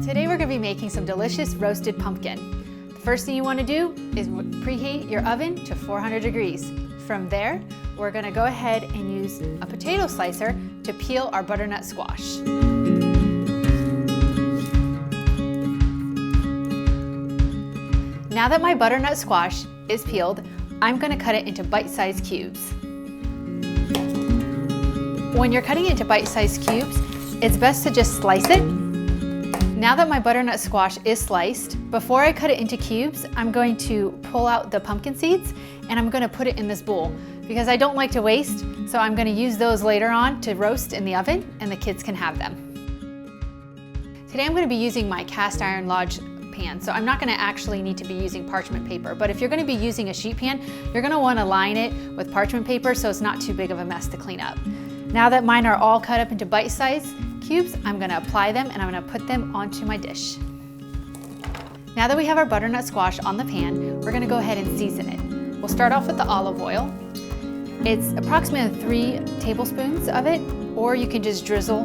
Today we're going to be making some delicious roasted pumpkin. The first thing you want to do is preheat your oven to 400 degrees. From there, we're going to go ahead and use a potato slicer to peel our butternut squash. Now that my butternut squash is peeled, I'm going to cut it into bite-sized cubes. When you're cutting it into bite-sized cubes, it's best to just slice it. Now that my butternut squash is sliced, before I cut it into cubes, I'm going to pull out the pumpkin seeds and I'm going to put it in this bowl because I don't like to waste, so I'm going to use those later on to roast in the oven and the kids can have them. Today I'm going to be using my cast iron lodge pan, so I'm not going to actually need to be using parchment paper, but if you're going to be using a sheet pan, you're going to want to line it with parchment paper so it's not too big of a mess to clean up. Now that mine are all cut up into bite-sized cubes, I'm going to apply them and I'm going to put them onto my dish. Now that we have our butternut squash on the pan, we're going to go ahead and season it. We'll start off with the olive oil. It's approximately 3 tablespoons of it, or you can just drizzle.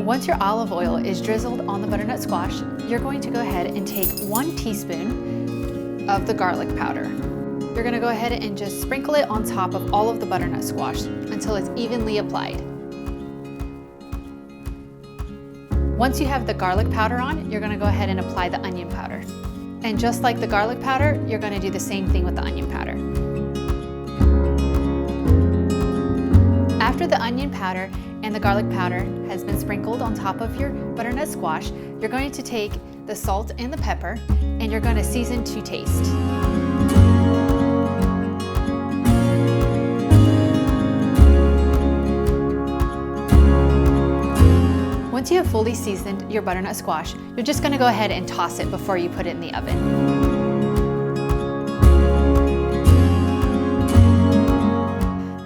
Once your olive oil is drizzled on the butternut squash, you're going to go ahead and take 1 teaspoon of the garlic powder. You're going to go ahead and just sprinkle it on top of all of the butternut squash until it's evenly applied. Once you have the garlic powder on, you're going to go ahead and apply the onion powder. And just like the garlic powder, you're going to do the same thing with the onion powder. After the onion powder and the garlic powder has been sprinkled on top of your butternut squash, you're going to take the salt and the pepper and you're going to season to taste. Once you have fully seasoned your butternut squash, you're just going to go ahead and toss it before you put it in the oven.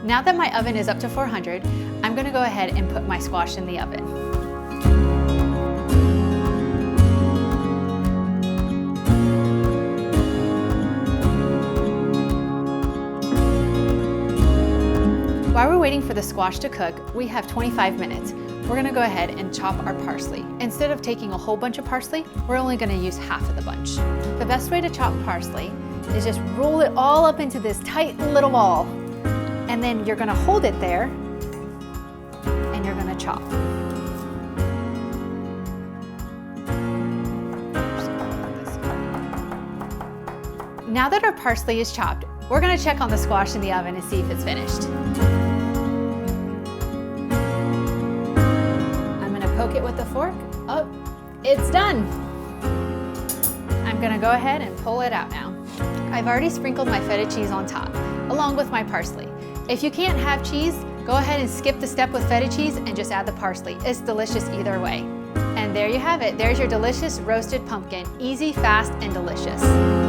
Now that my oven is up to 400, I'm going to go ahead and put my squash in the oven. While we're waiting for the squash to cook, we have 25 minutes. We're going to go ahead and chop our parsley. Instead of taking a whole bunch of parsley, we're only going to use half of the bunch. The best way to chop parsley is just roll it all up into this tight little ball. And then you're going to hold it there and you're going to chop. Now that our parsley is chopped, we're going to check on the squash in the oven and see if it's finished. Poke it with a fork. Oh, it's done. I'm gonna go ahead and pull it out now. I've already sprinkled my feta cheese on top, along with my parsley. If you can't have cheese, go ahead and skip the step with feta cheese and just add the parsley. It's delicious either way. And there you have it. There's your delicious roasted pumpkin. Easy, fast, and delicious.